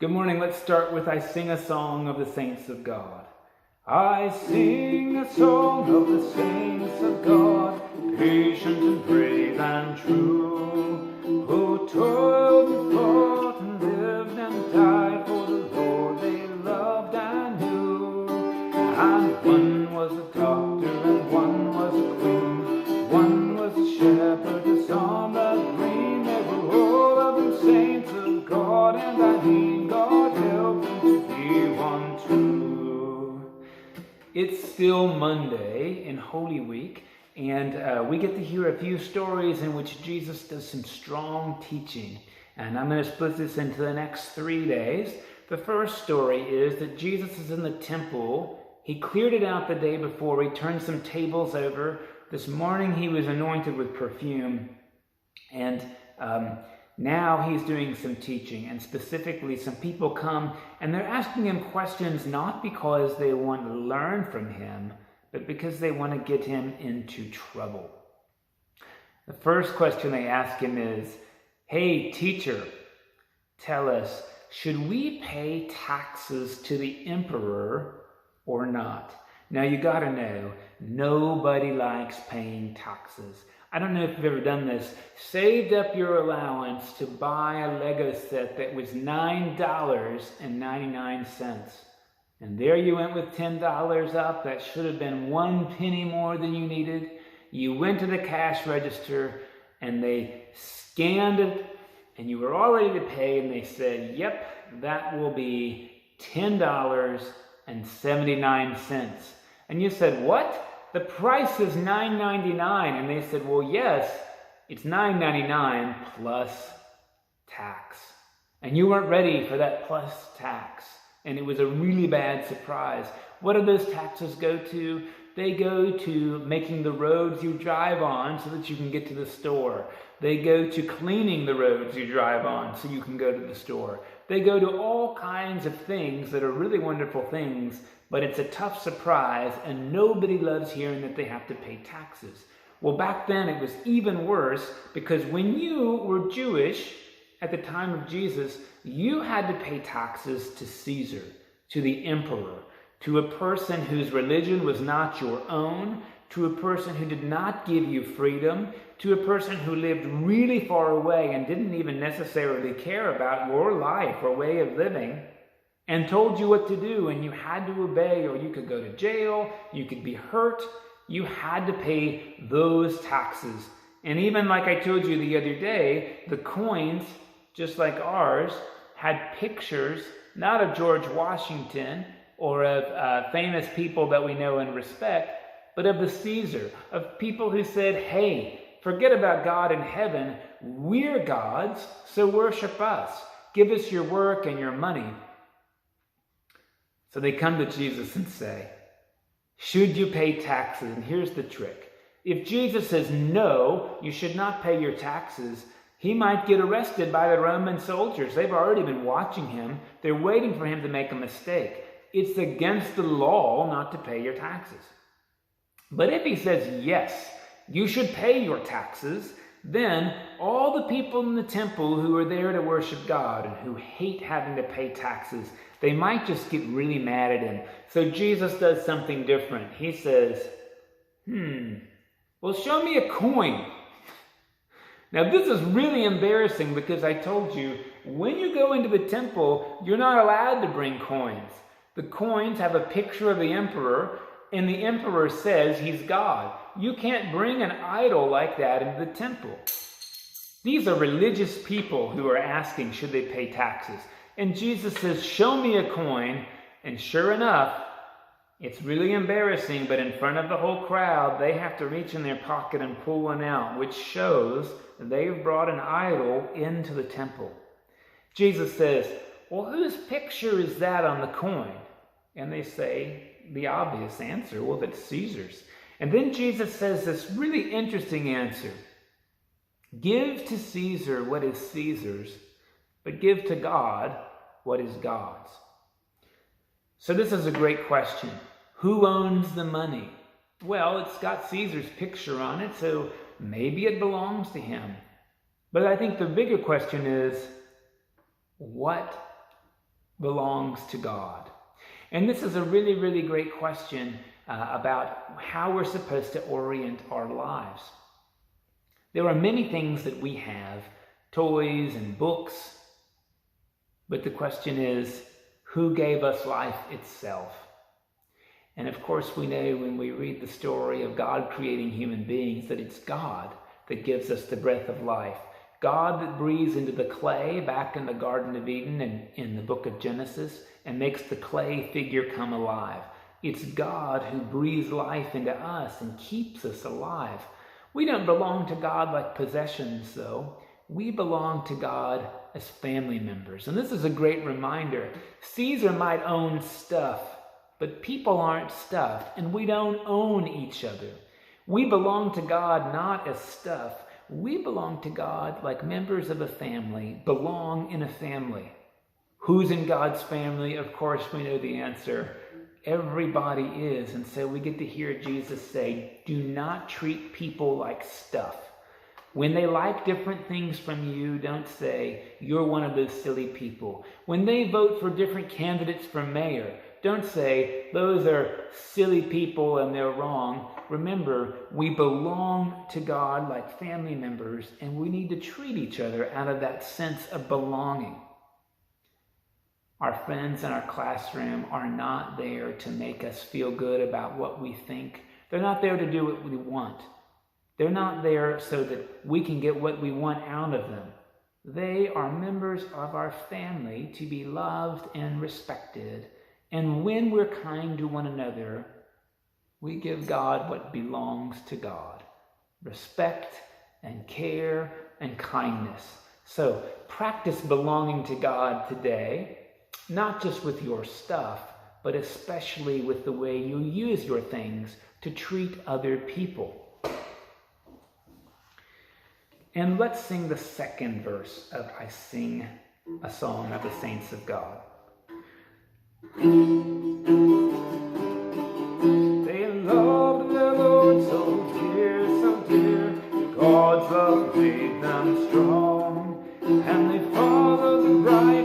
Good morning. Let's start with I sing a song of the saints of God. I sing a song of the saints of God, patient and brave and true, who toiled and fought and lived and died for the Lord they loved and knew. And one was a doctor and one was a queen, one was a shepherd, a psalm, a dream. They were all of them saints of God, and I mean God help them to be one too. It's still Monday in Holy Week, and we get to hear a few stories in which Jesus does some strong teaching. And I'm going to split this into the next 3 days. The first story is that Jesus is in the temple. He cleared it out the day before. He turned some tables over. This morning he was anointed with perfume, and now he's doing some teaching, and specifically some people come and they're asking him questions not because they want to learn from him, but because they want to get him into trouble. The first question they ask him is, "Hey, teacher, tell us, should we pay taxes to the emperor or not?" Now you got to know, nobody likes paying taxes. I don't know if you've ever done this. Saved up your allowance to buy a Lego set that was $9.99. And there you went with $10 up. That should have been 1 penny more than you needed. You went to the cash register and they scanned it and you were all ready to pay, and they said, "Yep, that will be $10.79. And you said, "What? The price is $9.99. And they said, "Well, yes, it's $9.99 plus tax." And you weren't ready for that plus tax. And it was a really bad surprise. What do those taxes go to? They go to making the roads you drive on so that you can get to the store. They go to cleaning the roads you drive on so you can go to the store. They go to all kinds of things that are really wonderful things, but it's a tough surprise, and nobody loves hearing that they have to pay taxes. Well, back then it was even worse, because when you were Jewish at the time of Jesus, you had to pay taxes to Caesar, to the emperor, to a person whose religion was not your own, to a person who did not give you freedom, to a person who lived really far away and didn't even necessarily care about your life or way of living, and told you what to do, and you had to obey, or you could go to jail, you could be hurt. You had to pay those taxes. And even like I told you the other day, the coins, just like ours, had pictures, not of George Washington or of famous people that we know and respect, but of the Caesar, of people who said, "Hey, forget about God in heaven. We're gods, so worship us. Give us your work and your money." So they come to Jesus and say, "Should you pay taxes?" And here's the trick. If Jesus says, "No, you should not pay your taxes," he might get arrested by the Roman soldiers. They've already been watching him. They're waiting for him to make a mistake. It's against the law not to pay your taxes. But if he says, "Yes, you should pay your taxes," then all the people in the temple who are there to worship God and who hate having to pay taxes, they might just get really mad at him. So Jesus does something different. He says, "Well, show me a coin." Now, this is really embarrassing, because I told you, when you go into the temple, you're not allowed to bring coins. The coins have a picture of the emperor, and the emperor says he's God. You can't bring an idol like that into the temple. These are religious people who are asking, should they pay taxes? And Jesus says, "Show me a coin." And sure enough, it's really embarrassing, but in front of the whole crowd, they have to reach in their pocket and pull one out, which shows they've brought an idol into the temple. Jesus says, "Well, whose picture is that on the coin?" And they say the obvious answer, "Well, it's Caesar's." And then Jesus says this really interesting answer. "Give to Caesar what is Caesar's, but give to God what is God's." So this is a great question. Who owns the money? Well, it's got Caesar's picture on it, so maybe it belongs to him. But I think the bigger question is, what belongs to God? And this is a really, really great question about how we're supposed to orient our lives. There are many things that we have, toys and books, but the question is, who gave us life itself? And of course, we know when we read the story of God creating human beings that it's God that gives us the breath of life. God that breathes into the clay back in the Garden of Eden and in the book of Genesis and makes the clay figure come alive. It's God who breathes life into us and keeps us alive. We don't belong to God like possessions, though. We belong to God as family members. And this is a great reminder. Caesar might own stuff, but people aren't stuff, and we don't own each other. We belong to God not as stuff. We belong to God like members of a family, belong in a family. Who's in God's family? Of course, we know the answer. Everybody is. And so we get to hear Jesus say, do not treat people like stuff. When they like different things from you, don't say, you're one of those silly people. When they vote for different candidates for mayor, don't say, those are silly people and they're wrong. Remember, we belong to God like family members, and we need to treat each other out of that sense of belonging. Our friends in our classroom are not there to make us feel good about what we think. They're not there to do what we want. They're not there so that we can get what we want out of them. They are members of our family to be loved and respected. And when we're kind to one another, we give God what belongs to God. Respect and care and kindness. So practice belonging to God today, not just with your stuff, but especially with the way you use your things to treat other people. And let's sing the second verse of I Sing a Song of the Saints of God. They loved the Lord so dear, God's love made them strong, and they followed the bright